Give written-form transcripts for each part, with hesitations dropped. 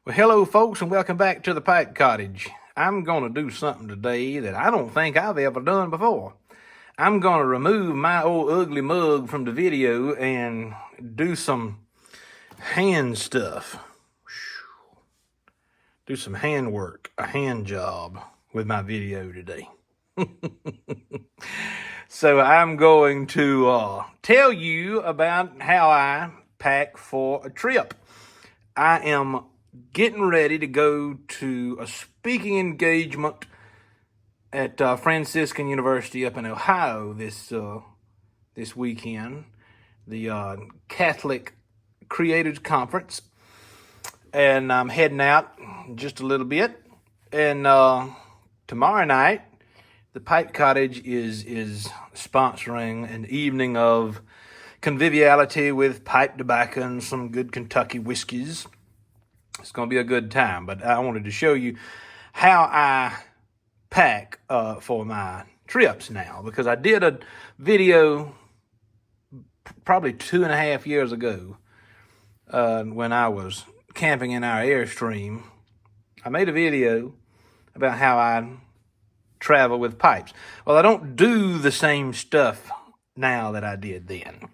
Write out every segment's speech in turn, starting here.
Well, hello, folks, and welcome back to the Pipe Cottage. I'm going to do something today that I don't think I've ever done before. I'm going to remove my old ugly mug from the video and do some hand stuff. Do some hand work, a hand job with my video today. So I'm going to tell you about how I pack for a trip. I am getting ready to go to a speaking engagement at Franciscan University up in Ohio this weekend, the Catholic Creators Conference, and I'm heading out just a little bit. And tomorrow night, the Pipe Cottage is sponsoring an evening of conviviality with pipe tobacco and some good Kentucky whiskeys. It's going to be a good time, but I wanted to show you how I pack for my trips now, because I did a video probably 2.5 years ago when I was camping in our Airstream. I made a video about how I travel with pipes. Well, I don't do the same stuff now that I did then.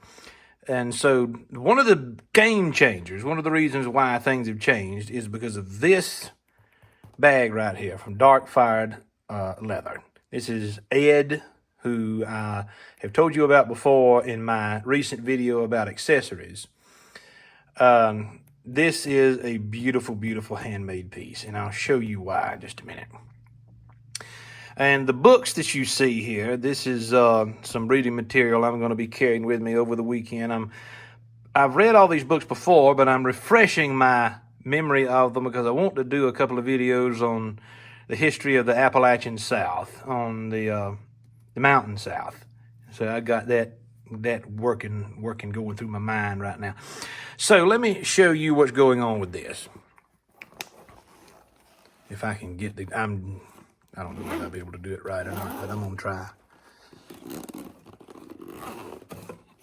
And so one of the game changers, one of the reasons why things have changed is because of this bag right here from Dark Fired Leather. This is Ed, who I have told you about before in my recent video about accessories. This is a beautiful, beautiful handmade piece, and I'll show you why in just a minute. And the books that you see here, this is some reading material I'm going to be carrying with me over the weekend. I've read all these books before, but I'm refreshing my memory of them because I want to do a couple of videos on the history of the Appalachian South, on the Mountain South. So I got that working, going through my mind right now. So let me show you what's going on with this. If I can get I don't know if I'll be able to do it right or not, but I'm going to try.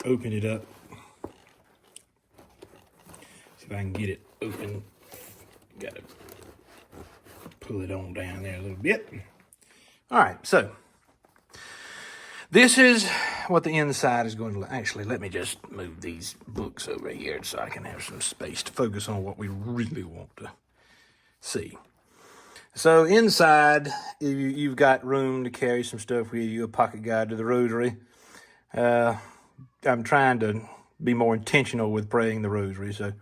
Open it up. See if I can get it open. Got to pull it on down there a little bit. All right, so this is what the inside is going to look. Actually, let me just move these books over here so I can have some space to focus on what we really want to see. So inside, you've got room to carry some stuff with you, a pocket guide to the rosary. I'm trying to be more intentional with praying the rosary. So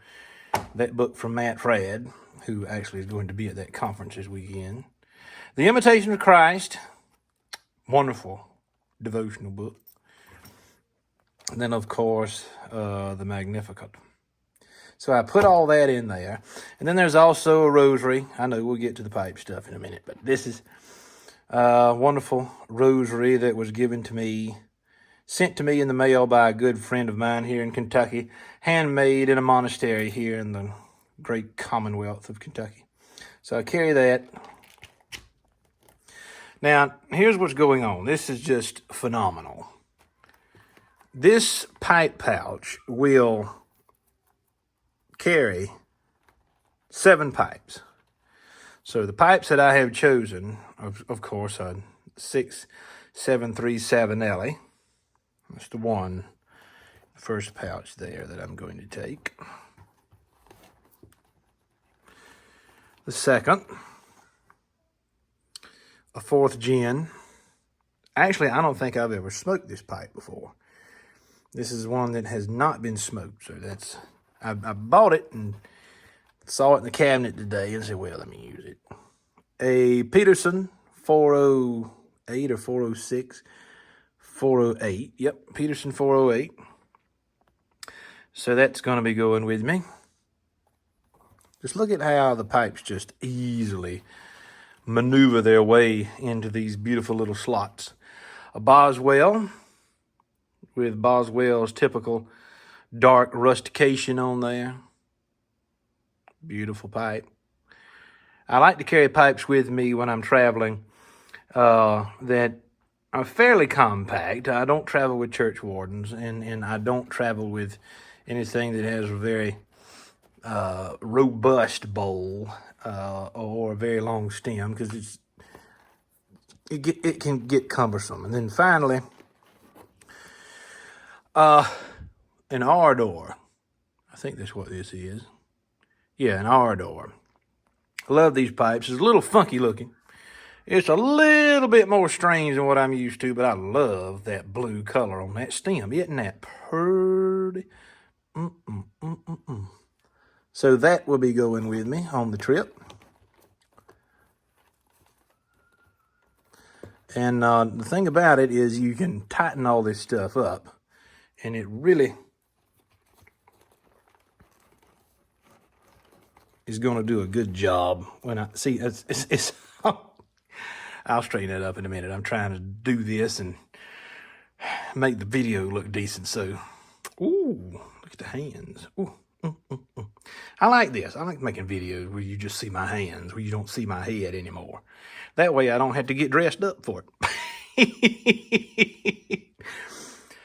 that book from Matt Fradd, who actually is going to be at that conference this weekend. The Imitation of Christ, wonderful devotional book. And then, of course, the Magnificat. So I put all that in there. And then there's also a rosary. I know we'll get to the pipe stuff in a minute, but this is a wonderful rosary that was sent to me in the mail by a good friend of mine here in Kentucky, handmade in a monastery here in the great Commonwealth of Kentucky. So I carry that. Now, here's what's going on. This is just phenomenal. This pipe pouch will carry 7 pipes. So the pipes that I have chosen, of course, are 6737L. That's the first pouch there that I'm going to take. The second, a 4th gen. Actually, I don't think I've ever smoked this pipe before. This is one that has not been smoked, so I bought it and saw it in the cabinet today and said, well, let me use it. A Peterson 408 or 406, 408. Yep, Peterson 408. So that's going to be going with me. Just look at how the pipes just easily maneuver their way into these beautiful little slots. A Boswell with Boswell's typical dark rustication on there. Beautiful pipe. I like to carry pipes with me when I'm traveling that are fairly compact. I don't travel with church wardens, and I don't travel with anything that has a very robust bowl or a very long stem, because it can get cumbersome. And then finally, an ardor. I think that's what this is. Yeah, an ardor. I love these pipes. It's a little funky looking. It's a little bit more strange than what I'm used to, but I love that blue color on that stem. Isn't that pretty? So that will be going with me on the trip. And the thing about it is you can tighten all this stuff up, and it really is going to do a good job. When I see it's I'll straighten it up in a minute. I'm trying to do this and make the video look decent. So, ooh, look at the hands. Ooh. I like this. I like making videos where you just see my hands, where you don't see my head anymore. That way I don't have to get dressed up for it.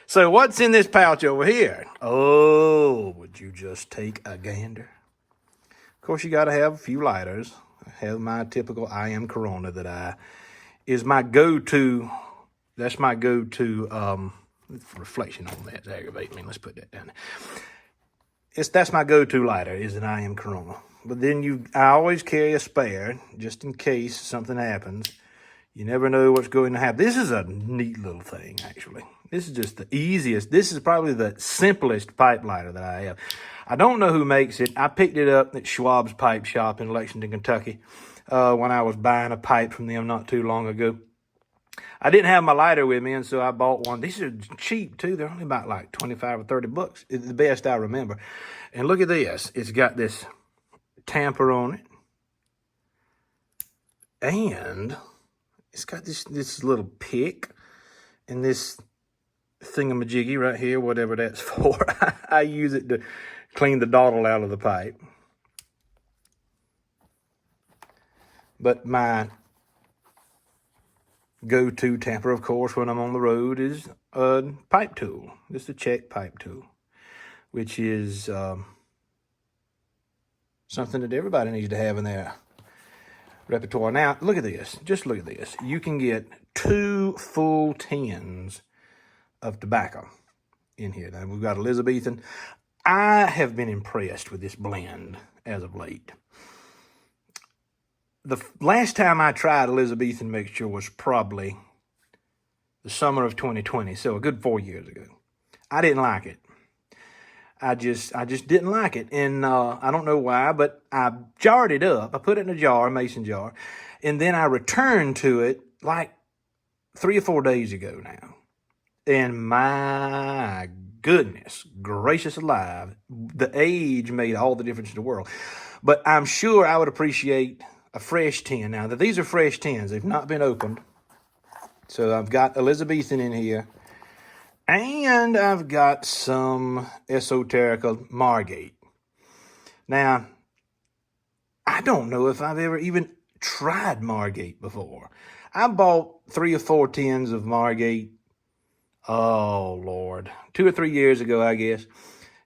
So what's in this pouch over here? Oh, would you just take a gander? Of course, you got to have a few lighters. I have my typical I Am Corona that is my go-to. That's my go-to reflection on that. It's aggravating me. Let's put that down. That's my go-to lighter, is an I Am Corona. But then I always carry a spare just in case something happens. You never know what's going to happen. This is a neat little thing, actually. This is just the easiest. This is probably the simplest pipe lighter that I have. I don't know who makes it. I picked it up at Schwab's Pipe Shop in Lexington, Kentucky, when I was buying a pipe from them not too long ago. I didn't have my lighter with me, and so I bought one. These are cheap, too. They're only about like 25 or 30 bucks. It's the best I remember. And look at this. It's got this tamper on it. And it's got this little pick and this thingamajiggy right here, whatever that's for. I use it to clean the dawdle out of the pipe. But my go-to tamper, of course, when I'm on the road is a pipe tool. Just a check pipe tool, which is something that everybody needs to have in their repertoire. Now, look at this. Just look at this. You can get 2 full tins of tobacco in here. Now, we've got Elizabethan. I have been impressed with this blend as of late. The last time I tried Elizabethan mixture was probably the summer of 2020, so a good 4 years ago. I didn't like it. I just didn't like it, and I don't know why, but I jarred it up. I put it in a jar, a mason jar, and then I returned to it like 3 or 4 days ago now. And my goodness gracious alive, the age made all the difference in the world. But I'm sure I would appreciate a fresh tin. Now, these are fresh tins. They've not been opened. So I've got Elizabethan in here. And I've got some Esoterica Margate. Now, I don't know if I've ever even tried Margate before. I bought 3 or 4 tins of Margate, oh Lord, 2 or 3 years ago, I guess.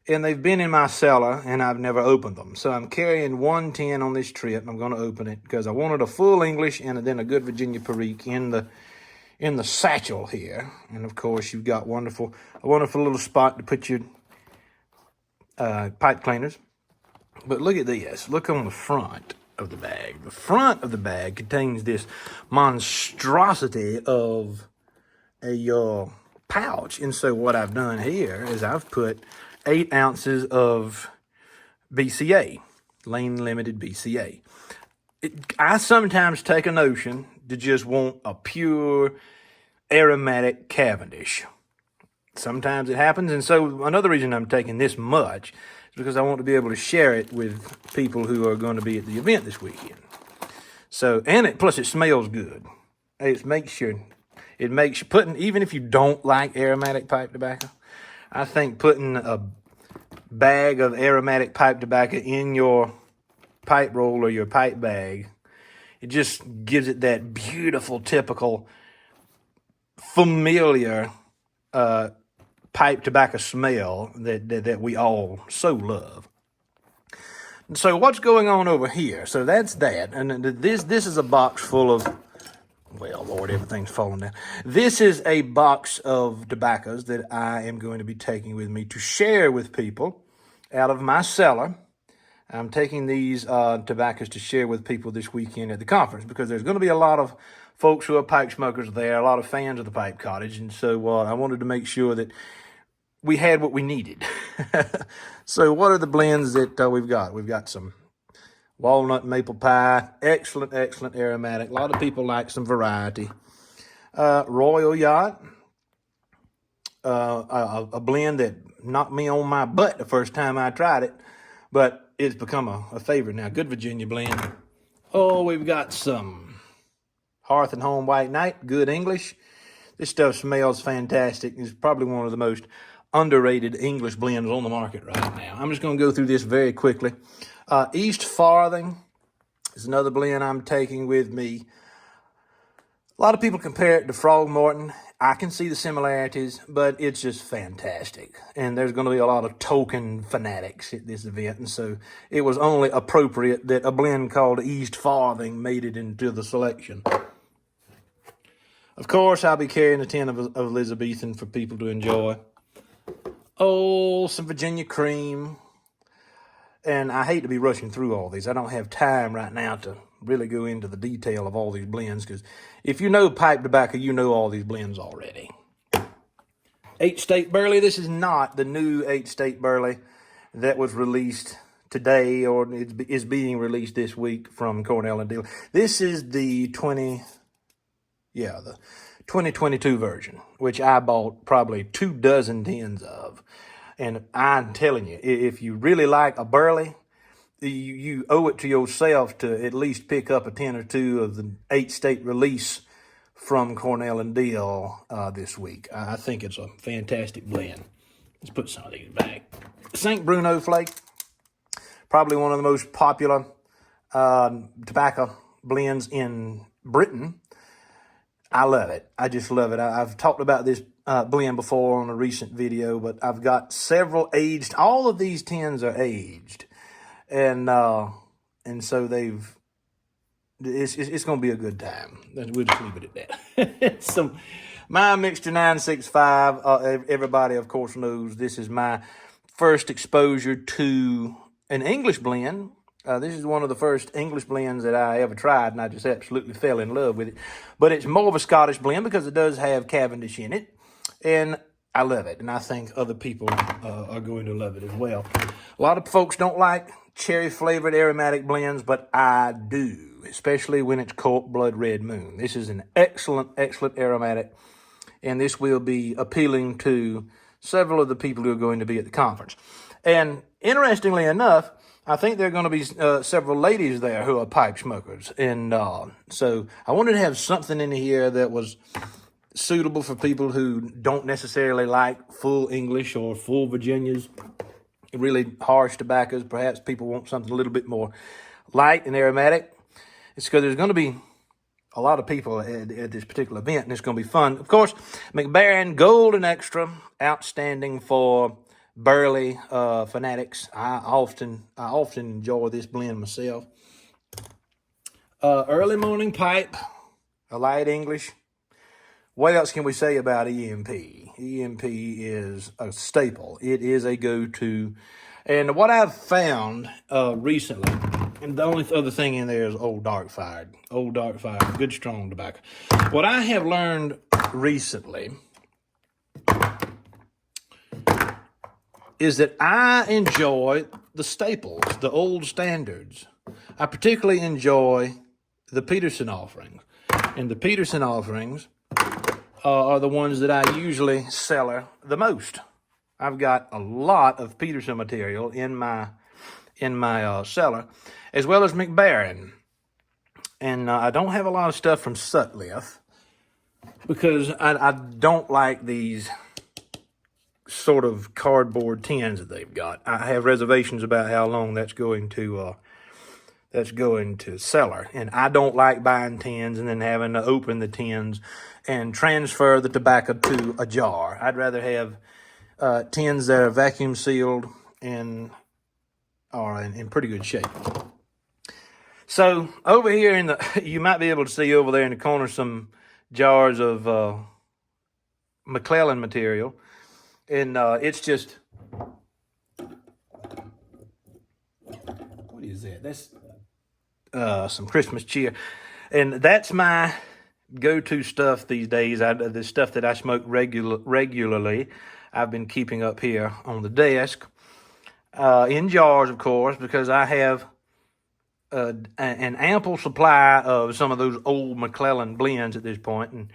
And they've been in my cellar, and I've never opened them. So I'm carrying 1 tin on this trip. I'm going to open it because I wanted a full English and then a good Virginia Perique in the satchel here. And of course, you've got a wonderful little spot to put your pipe cleaners. But look at this. Look on the front of the bag. The front of the bag contains this monstrosity of a pouch. And so what I've done here is I've put 8 ounces of BCA, Lane Limited BCA. I sometimes take a notion to just want a pure aromatic Cavendish. Sometimes it happens, and so another reason I'm taking this much is because I want to be able to share it with people who are going to be at the event this weekend. So, and plus it smells good. It makes putting, even if you don't like aromatic pipe tobacco, I think putting a bag of aromatic pipe tobacco in your pipe roll or your pipe bag, it just gives it that beautiful, typical, familiar pipe tobacco smell that we all so love. So what's going on over here? So that's that. And this is a box full of, well, Lord, everything's falling down. This is a box of tobaccos that I am going to be taking with me to share with people out of my cellar. I'm taking these tobaccos to share with people this weekend at the conference because there's going to be a lot of folks who are pipe smokers there, a lot of fans of the Pipe Cottage. And so I wanted to make sure that we had what we needed. So what are the blends that we've got? We've got some walnut maple pie, excellent aromatic. A lot of people like some variety. Royal Yacht, a blend that knocked me on my butt the first time I tried it, but it's become a favorite now. Good Virginia blend. Oh, we've got some Hearth and Home White Knight, good English. This stuff smells fantastic. It's probably one of the most underrated English blends on the market right now. I'm just going to go through this very quickly. East Farthing is another blend I'm taking with me. A lot of people compare it to Frogmorton. I can see the similarities, but it's just fantastic. And there's going to be a lot of token fanatics at this event. And so it was only appropriate that a blend called East Farthing made it into the selection. Of course, I'll be carrying a tin of Elizabethan for people to enjoy. Oh, some Virginia cream. And I hate to be rushing through all these. I don't have time right now to really go into the detail of all these blends because if you know pipe tobacco, you know all these blends already. 8-State Burley. This is not the new 8-State Burley that was released today or is being released this week from Cornell and Deal. This is the 2022 version, which I bought probably 24 tins of. And I'm telling you, if you really like a Burley, you owe it to yourself to at least pick up a 10 or 2 of the 8-State release from Cornell and Deal this week. I think it's a fantastic blend. Let's put some of these back. St. Bruno Flake, probably one of the most popular tobacco blends in Britain. I love it. I just love it. I've talked about this blend before on a recent video, but I've got several aged. All of these tins are aged. And so it's going to be a good time. We'll just leave it at that. So my Mixture 965, everybody, of course, knows this is my first exposure to an English blend. This is one of the first English blends that I ever tried, and I just absolutely fell in love with it. But it's more of a Scottish blend because it does have Cavendish in it, and I love it, and I think other people are going to love it as well. A lot of folks don't like cherry-flavored aromatic blends, but I do, especially when it's Cork Blood Red Moon. This is an excellent aromatic, and this will be appealing to several of the people who are going to be at the conference. And interestingly enough, I think there are going to be several ladies there who are pipe smokers. And so I wanted to have something in here that was suitable for people who don't necessarily like full English or full Virginias, really harsh tobaccos. Perhaps people want something a little bit more light and aromatic. It's because there's going to be a lot of people at this particular event, and it's going to be fun. Of course, McBaron Golden Extra, outstanding for Burley fanatics. I often enjoy this blend myself. Early Morning Pipe, a light English. What else can we say about EMP? EMP is a staple. It is a go-to. And what I've found recently, and the only other thing in there is Old Dark Fired. Old Dark Fired, good strong tobacco. What I have learned recently is that I enjoy the staples, the old standards. I particularly enjoy the Peterson offerings. And the Peterson offerings are the ones that I usually cellar the most. I've got a lot of Peterson material in my cellar, as well as McBaron. And I don't have a lot of stuff from Sutliff because I don't like these sort of cardboard tins that they've got. I have reservations about how long that's going to cellar, and I don't like buying tins and then having to open the tins and transfer the tobacco to a jar. I'd rather have tins that are vacuum sealed and are in pretty good shape. So over here you might be able to see over there in the corner some jars of McClellan material. And it's just, what is that? That's some Christmas cheer. And that's my go-to stuff these days. The stuff that I smoke regularly. I've been keeping up here on the desk. In jars, of course, because I have an ample supply of some of those old McClellan blends at this point, and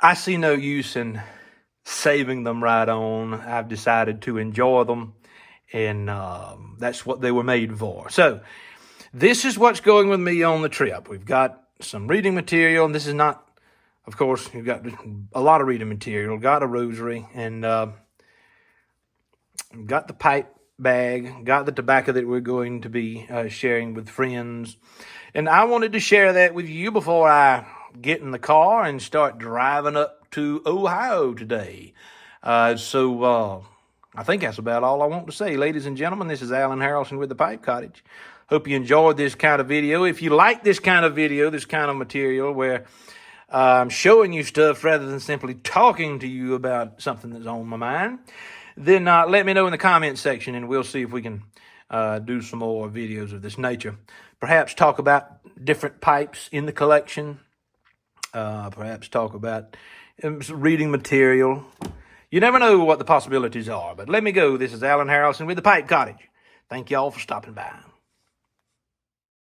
I see no use in saving them right on. I've decided to enjoy them, and that's what they were made for. So this is what's going with me on the trip. We've got some reading material, and this is not, of course, you've got a lot of reading material, got a rosary, and got the pipe bag, got the tobacco that we're going to be sharing with friends. And I wanted to share that with you before I get in the car and start driving up to Ohio today. So I think that's about all I want to say. Ladies and gentlemen, this is Alan Harrelson with the Pipe Cottage. Hope you enjoyed this kind of video. If you like this kind of video, this kind of material where I'm showing you stuff rather than simply talking to you about something that's on my mind, then let me know in the comments section, and we'll see if we can do some more videos of this nature. Perhaps talk about different pipes in the collection. Perhaps talk about reading material. You never know what the possibilities are, but let me go. This is Alan Harrelson with the Pipe Cottage. Thank y'all for stopping by.